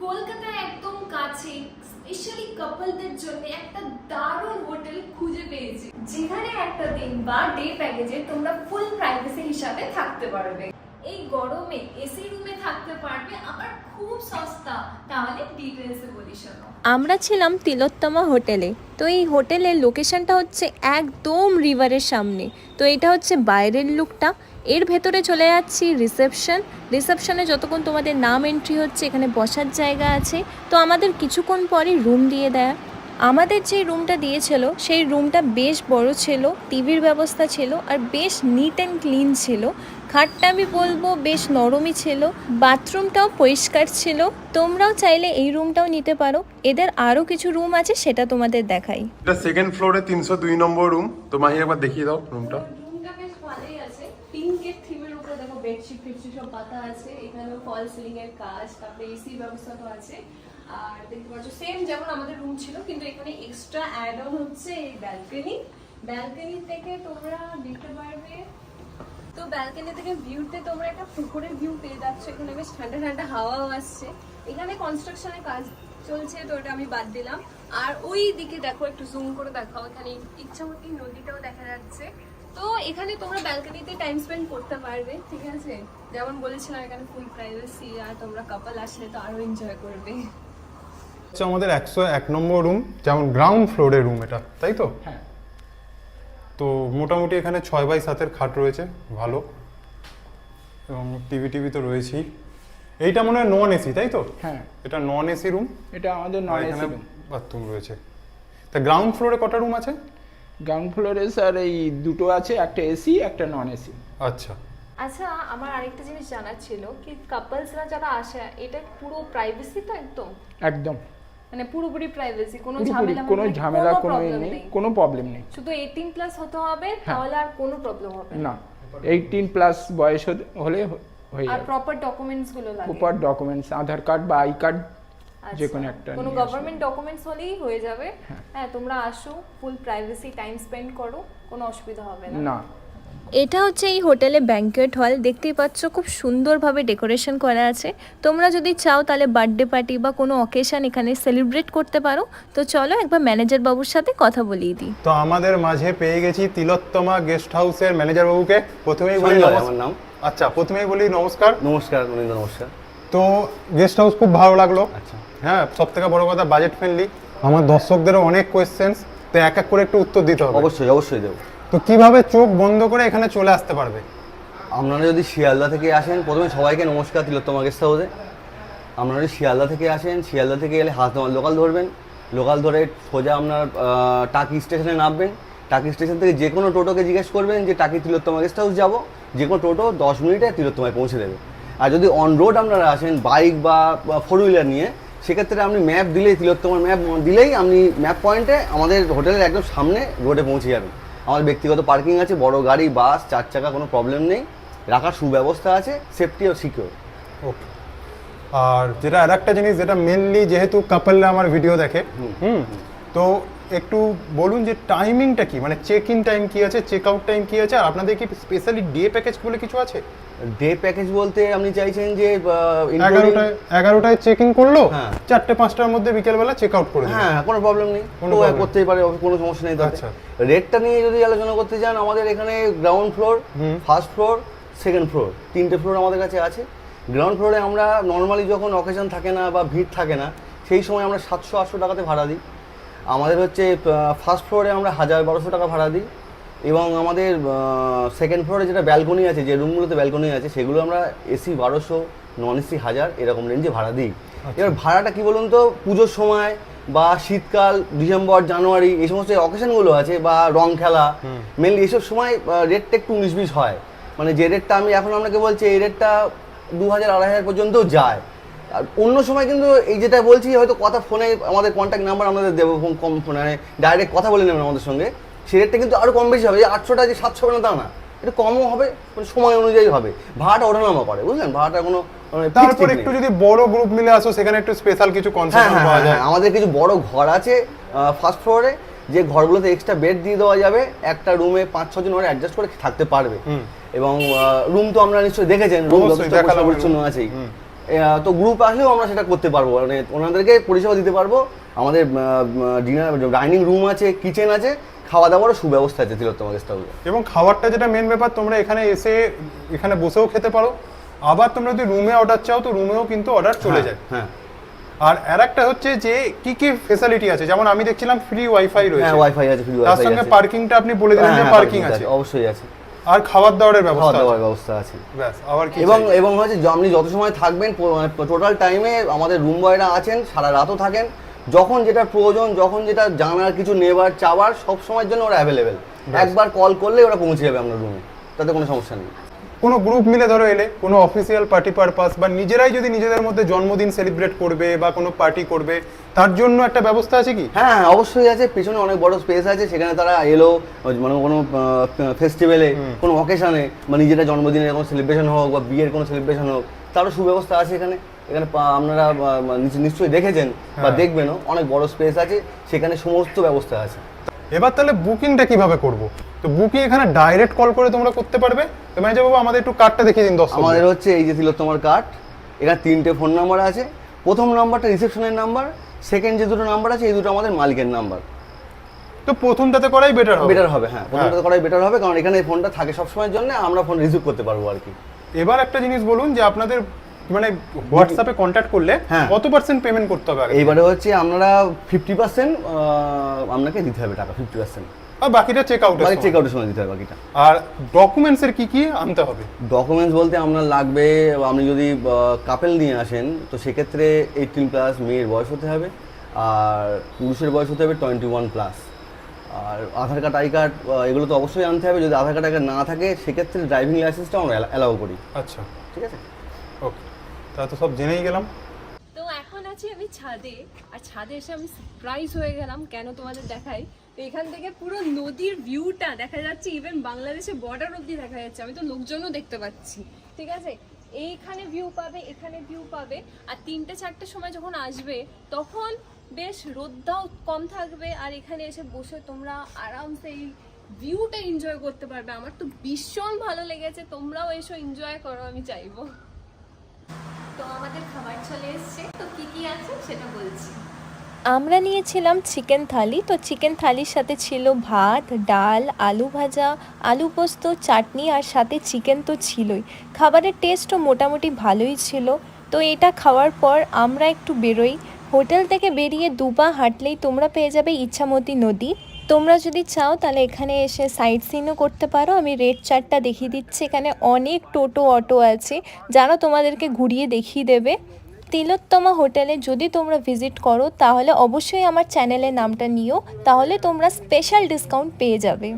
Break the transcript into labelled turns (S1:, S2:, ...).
S1: কলকাতায় একদম কাছে স্পেশালি কাপলদের জন্য একটা দারুণ হোটেল খুঁজে পেয়েছি, যেখানে একটা দিন বা ডে প্যাকেজে তোমরা ফুল প্রাইভেসি হিসাবে থাকতে পারবে। এই গরমে এসি রুমে থাকতে পারবে, আবার খুব সস্তা। তাহলে ডিটেইলসে বলি শোনো।
S2: আমরা ছিলাম তিলোত্তমা হোটেলে। তো এই হোটেলের লোকেশনটা হচ্ছে একদম রিভারের সামনে। তো এটা হচ্ছে বাইরের লুকটা। এর ভেতরে চলে যাচ্ছি রিসেপশনে যতক্ষণ তোমাদের নাম এন্ট্রি হচ্ছে, এখানে বসার জায়গা আছে। তো আমাদের কিছুক্ষণ পরে রুম দিয়ে দেয়। আমাদের যে রুমটা দিয়েছিল সেই রুমটা বেশ বড় ছিল, টিভির ব্যবস্থা ছিল, আর বেশ নিট অ্যান্ড ক্লিন ছিল। খাটটা আমি বলবো বেশ নরমই ছিল, বাথরুমটাও পরিষ্কার ছিল। তোমরাও চাইলে এই রুমটাও নিতে পারো। এদের আরও কিছু রুম আছে, সেটা তোমাদের দেখাই।
S3: এটা সেকেন্ড ফ্লোরে 302 নম্বর রুম। তো মাহি একবার দেখিয়ে দাও রুমটা।
S1: রুমটা বেশ ভালোই আছে, পিঙ্কের থিমের উপরে দেখো বেডশিট ফেডশিট সব পাতা আছে। এখানেও ফল সিলিং এর কাজ, তারপরে এসি ব্যবস্থা তো আছে। আর দেখতে পাচ্ছ সেম যেমন আমাদের রুম ছিল, কিন্তু এখানে এক্সট্রা অ্যাড অন হচ্ছে এই ব্যালকনি থেকে তোমরা দেখতে পারবে। তো ব্যালকনি থেকে ভিউতে তোমরা একটা পুকুরের ভিউ পেয়ে যাচ্ছ। এখানে বেশ ঠান্ডা ঠান্ডা হাওয়াও আসছে। এখানে কনস্ট্রাকশনের কাজ চলছে, তো ওটা আমি বাদ দিলাম। আর ওই দিকে দেখো, একটু জুম করে দেখাও, এখানে ইচ্ছামতি নদীটাও দেখা যাচ্ছে। তো এখানে তোমরা ব্যালকনিতে টাইম স্পেন্ড করতে পারবে, ঠিক আছে। যেমন বলেছিলাম এখানে ফুল প্রাইভেসি, আর তোমরা কাপল আসলে তো আরো এনজয় করবে।
S3: আচ্ছা, আমাদের 101 নম্বর রুম, যেমন গ্রাউন্ড ফ্লোরে রুম এটা, তাই তো?
S4: হ্যাঁ।
S3: তো মোটামুটি এখানে 6x7 খাট রয়েছে, ভালো। এবং টিভি তো রয়েছেই। এইটা মনে হয় নন এসি, তাই তো?
S4: হ্যাঁ,
S3: এটা নন এসি রুম।
S4: এটা আমাদের নন এসি রুম।
S3: বাথরুম রয়েছে। তা গ্রাউন্ড ফ্লোরে কটা রুম আছে?
S4: গ্রাউন্ড ফ্লোরে স্যার এই দুটো আছে, একটা এসি একটা নন এসি।
S3: আচ্ছা
S1: আচ্ছা, আমার আরেকটা জিনিস জানার ছিল কি, কাপলসরা যারা আসে এটা পুরো প্রাইভেসি তো একদম,
S4: একদম
S1: মানে পুরোপুরি প্রাইভেসি, কোনো
S4: পুরোপুরি
S1: ঝামেলা
S4: কোনো ঝামেলা কোনো
S1: problem
S4: নেই, কোনো প্রবলেম নেই।
S1: শুধু 18+ হতে হবে, তাহলে আর কোনো প্রবলেম হবে
S4: না, 18+ বয়স হলে হয়ে
S1: আর
S4: যাবে।
S1: প্রপার ডকুমেন্টস গুলো লাগে।
S4: প্রপার ডকুমেন্টস, আধার কার্ড বা আই কার্ড যে কোনো একটা,
S1: কোনো
S4: নিয়ে আসবে।
S1: গভর্নমেন্ট ডকুমেন্টস হলেই হয়ে যাবে। হ্যাঁ, তোমরা আসো, ফুল প্রাইভেসি টাইম স্পেন্ড করো, কোনো অসুবিধা হবে না।
S4: না,
S2: এটা হচ্ছে এই হোটেলে ব্যাঙ্কোয়েট হল। দেখতেই পাচ্ছ খুব সুন্দরভাবে ডেকোরেশন করা আছে। তোমরা যদি চাও তাহলে বার্থডে পার্টি বা কোনো অকেশন এখানে সেলিব্রেট করতে পারো। তো চলো একবার ম্যানেজার বাবুর সাথে কথা বলিয়ে দিই।
S3: তো আমাদের মাঝে পেয়ে গেছি তিলোত্তমা গেস্ট হাউসের ম্যানেজার বাবুকে। প্রথমেই বলি
S5: আমার নাম।
S3: আচ্ছা, প্রথমেই বলি নমস্কার।
S5: নমস্কার নরেন্দ্র, নমস্কার।
S3: তো গেস্ট হাউস খুব ভালো লাগলো।
S5: আচ্ছা।
S3: হ্যাঁ, সব থেকে বড় কথা বাজেট ফ্রেন্ডলি। আমার দর্শকদেরও অনেক কোয়েশ্চেন্স, তো এক এক করে একটু উত্তর দিতে হবে।
S5: অবশ্যই দেবো।
S3: তো কিভাবে চোখ বন্ধ করে এখানে চলে আসতে পারবে?
S5: আপনারা যদি শিয়ালদা থেকে আসেন, প্রথমে সবাইকে নমস্কার তিলোত্তমা গেস্ট হাউসে। আপনারা যদি শিয়ালদা থেকে আসেন, শিয়ালদা থেকে এলে হাসনাবাদ লোকাল ধরবেন। লোকাল ধরে সোজা আপনার টাকি স্টেশনে নামবেন। টাকি স্টেশন থেকে যে কোনো টোটোকে জিজ্ঞেস করবেন যে টাকি তিলোত্তমা গেস্ট হাউস যাবো, যে কোনো টোটো 10 মিনিটে তিলোত্তমায় পৌঁছে দেবে। আর যদি অন রোড আপনারা আসেন বাইক বা 4 হুইলার নিয়ে, সেক্ষেত্রে আপনি ম্যাপ দিলেই, তিলোত্তমার ম্যাপ দিলেই আপনি ম্যাপ পয়েন্টে আমাদের হোটেলের একদম সামনে রোডে পৌঁছে যাবেন। আমাদের ব্যক্তিগত পার্কিং আছে, বড় গাড়ি, বাস, 4 চাকা, কোনো প্রবলেম নেই। রাখার সুব্যবস্থা আছে, সেফটি ও সিকিউর।
S3: ওকে। আর যেটা আর একটা জিনিস, যেটা মেনলি যেহেতু কাপলরা আমার ভিডিও দেখে, তো একটু বলুন যে টাইমিংটা কি, মানে চেক ইন টাইম কি আছে, চেক আউট টাইম কি আছে, আর আপনাদের কি স্পেশালি ডে প্যাকেজ বলে কিছু আছে?
S5: ডে প্যাকেজ বলতে আপনি চাইছেন যে
S3: 11টায় চেক ইন করলো,
S5: হ্যাঁ।
S3: 4টে-5টার মধ্যে বিকেলবেলা চেক আউট করে দিল।
S5: হ্যাঁ, কোনো প্রবলেম নেই, করতেই পারে, কোনো সমস্যা নেই তাতে।
S3: আচ্ছা।
S5: রেটটা নিয়ে যদি আলোচনা করতে চান, আমাদের এখানে ground floor, first floor, second floor, 3টে ফ্লোর আমাদের কাছে আছে। গ্রাউন্ড ফ্লোরে আমরা নর্মালি যখন অকেশন থাকে না বা ভিড় থাকে না, সেই সময় আমরা 700-800 টাকাতে ভাড়া দিই। আমাদের হচ্ছে ফার্স্ট ফ্লোরে আমরা 1000-1200 টাকা ভাড়া দিই। এবং আমাদের সেকেন্ড ফ্লোরে যেটা ব্যালকনি আছে, যে রুমগুলোতে ব্যালকনি আছে, সেগুলো আমরা এসি 1200, নন এসি 1000 এরকম রেঞ্জে ভাড়া দিই। এবার ভাড়াটা কি বলুন তো, পুজোর সময় বা শীতকাল, ডিসেম্বর, জানুয়ারি, এই সমস্ত অকেশনগুলো আছে, বা রং খেলা, মেনলি এইসব সময় রেটটা একটু 19-20 হয়। মানে যে রেটটা আমি এখন আপনাকে বলছি, এই রেটটা 2000-2500 পর্যন্তও যায়। আর অন্য সময় কিন্তু এই যেটা বলছি, হয়তো কথা ফোনে আমাদের কন্ট্যাক্ট নাম্বার আমাদের দেবো, কম মানে ডাইরেক্ট কথা বলে নেবেন আমাদের সঙ্গে, সেই রেটটা কিন্তু আরও কম বেশি হবে। 800টা যে 700 হবে না তা না, এটা কমও হবে, মানে সময় অনুযায়ী হবে। ভাড়াটা ওঠানামা করে, বুঝলেন, ভাড়াটা কোনো
S3: তারপর একটু যদি বড় গ্রুপ মিলে আসো, সেখানে একটু স্পেশাল কিছু কনসেশন পাওয়া যায়।
S5: আমাদের কিছু বড় ঘর আছে ফার্স্ট ফ্লোরে, যে ঘরগুলোতে এক্সট্রা বেড দিয়ে দেওয়া যাবে। একটা রুমে 5-6 জন ওরা অ্যাডজাস্ট করে থাকতে পারবে। এবং রুম তো আপনারা নিশ্চয়ই দেখেছেন, রুম পরিচ্ছন্ন আছেই। তো গ্রুপ আসলেও আমরা সেটা করতে পারবো, মানে ওনাদেরকে পরিষেবা দিতে পারবো। আমাদের ডিনার ডাইনিং রুম আছে, কিচেন আছে, খাওয়া দাওয়ারও সুব্যবস্থা আছে তিলোত্তমা গেস্ট হাউসে।
S3: এবং খাবারটা যেটা মেন ব্যাপার, তোমরা এখানে এসে এখানে বসেও খেতে পারো, আবার তোমরা যদি রুমে অর্ডার চাও তো রুমেও কিন্তু অর্ডার চলে যায়।
S5: হ্যাঁ,
S3: আর আরেকটা হচ্ছে যে কি কি ফ্যাসিলিটি আছে, যেমন আমি দেখছিলাম ফ্রি ওয়াইফাই রয়েছে।
S5: হ্যাঁ ওয়াইফাই আছে, ফ্রি
S3: তার
S5: ওয়াইফাই
S3: সঙ্গে
S5: আছে।
S3: পার্কিংটা আপনি বলে দিলেন যে পার্কিং আছে,
S5: অবশ্যই আছে।
S3: আর খাবার দাবারের
S5: খাওয়া
S3: ব্যবস্থা
S5: দাওয়ার
S3: আছে।
S5: ব্যবস্থা আছে।
S3: ব্যাস, আবার কি
S5: এবং
S3: চাই?
S5: এবং হচ্ছে আপনি যত সময় থাকবেন, টোটাল টাইমে আমাদের রুম বয়রা আছেন, সারা রাতও থাকেন। যখন যেটা প্রয়োজন, যখন যেটা জানার কিছু নেবার চাওয়ার, সব সময়ের জন্য ওরা অ্যাভেলেবেল। একবার কল করলে ওরা পৌঁছে যাবে আপনার রুমে, তাতে কোনো সমস্যা নেই।
S3: কোনো গ্রুপ মিলে ধরো এলে, কোনো অফিসিয়াল পার্টি পারপাস বা নিজেরাই যদি নিজেদের মধ্যে জন্মদিন সেলিব্রেট করবে বা কোনো পার্টি করবে, তার জন্য একটা ব্যবস্থা আছে কি?
S5: হ্যাঁ অবশ্যই আছে, পেছনে অনেক বড় স্পেস আছে, সেখানে তারা এলো মানে কোনো ফেস্টিভ্যালে, কোনো অকেশনে বা নিজেরা জন্মদিনের কোনো সেলিব্রেশন হোক বা বিয়ের কোনো সেলিব্রেশন হোক, তারও সুব্যবস্থা আছে এখানে। এখানে আপনারা নিশ্চয়ই দেখেছেন বা দেখবেনও, অনেক বড় স্পেস আছে, সেখানে সমস্ত ব্যবস্থা আছে।
S3: এবার তাহলে বুকিংটা কিভাবে করব? তো বুকিং এখানে ডাইরেক্ট কল করে তোমরা করতে পারবে। তো ম্যানেজার বাবু আমাদের একটু কার্ডটা দেখিয়ে দিন দর্শক।
S5: আমাদের হচ্ছে এই যে তিলোত্তমার কার্ড, এখানে 3টে ফোন নাম্বার আছে। প্রথম নাম্বারটা রিসেপশনের নাম্বার, সেকেন্ড যে দুটো নাম্বার আছে এই দুটো আমাদের মালিকের নাম্বার।
S3: তো প্রথমটাতে করাই বেটার হবে।
S5: বেটার হবে, হ্যাঁ প্রথমটাতে করাই বেটার হবে, কারণ এখানে এই ফোনটা থাকে সবসময়ের জন্য, আমরা ফোন রিসিভ করতে পারবো আর কি।
S3: এবার একটা জিনিস বলুন যে আপনাদের মানে হোয়াটসঅ্যাপে কন্ট্যাক্ট করলে
S5: হ্যাঁ।
S3: কত পার্সেন্ট পেমেন্ট করতে হবে আগে?
S5: এইবারে হচ্ছে আপনারা 50% আপনাকে দিতে হবে টাকা, 50%।
S3: আর বাকিটা চেক আউট
S5: বাকি চেক আউটের সময় দিতে হবে বাকিটা।
S3: আর ডকুমেন্টসের কি কি আনতে হবে?
S5: ডকুমেন্টস বলতে আপনার লাগবে, আপনি যদি কাপেল নিয়ে আসেন তো সেক্ষেত্রে 18+, মেয়ের বয়স হতে হবে, আর পুরুষের বয়স হতে হবে 21+। আর আধার কার্ড, আই কার্ড, এগুলো তো অবশ্যই আনতে হবে। যদি আধার কার্ড, আই কার্ড না থাকে সেক্ষেত্রে ড্রাইভিং লাইসেন্সটা আমরা অ্যালাউ করি।
S3: আচ্ছা,
S5: ঠিক আছে,
S3: ওকে, তাহলে তো সব জেনেই গেলাম।
S1: তো এখন আছি আমি ছাদে, আর ছাদে এসে আমি সারপ্রাইজ হয়ে গেলাম। কেন তোমাদের দেখাই, তো এখান থেকে পুরো নদীর ভিউটা দেখা যাচ্ছে, ইভেন বাংলাদেশের বর্ডার অব্দি দেখা যাচ্ছে। আমি তো লোকজনও দেখতে পাচ্ছি, ঠিক আছে। এইখানে ভিউ পাবে, এখানে ভিউ পাবে। আর 3টে-4টের সময় যখন আসবে তখন বেশ রোদটাও কম থাকবে, আর এখানে এসে বসে তোমরা আরামসে এই ভিউটা এনজয় করতে পারবে। আমার তো ভীষণ ভালো লেগেছে, তোমরাও এসো এনজয় করো, আমি চাইবো। তো আমাদের খাবার চলে এসছে, তো কি কি আছে সেটা বলছি।
S2: আমরা নিয়েছিলাম চিকেন থালি। তো চিকেন থালির সাথে ছিল ভাত, ডাল, আলু ভাজা, আলু পোস্ত, চাটনি, আর সাথে চিকেন তো ছিলই। খাবারের টেস্টও মোটামুটি ভালোই ছিল। তো এটা খাওয়ার পর আমরা একটু বেরোই। হোটেল থেকে বেরিয়ে 2 পা হাঁটলেই তোমরা পেয়ে যাবে ইচ্ছামতি নদী। তোমরা যদি চাও তাহলে এখানে এসে সাইট সিনও করতে পারো। আমি রেড চার্টটা দেখিয়ে দিচ্ছি, এখানে অনেক টোটো অটো আছে যারা তোমাদেরকে ঘুরিয়ে দেখিয়ে দেবে। তিলোত্তমা হোটেলে যদি তোমরা ভিজিট করো তাহলে অবশ্যই আমার চ্যানেলের নামটা নিও, তাহলে তোমরা স্পেশাল ডিসকাউন্ট পেয়ে যাবে।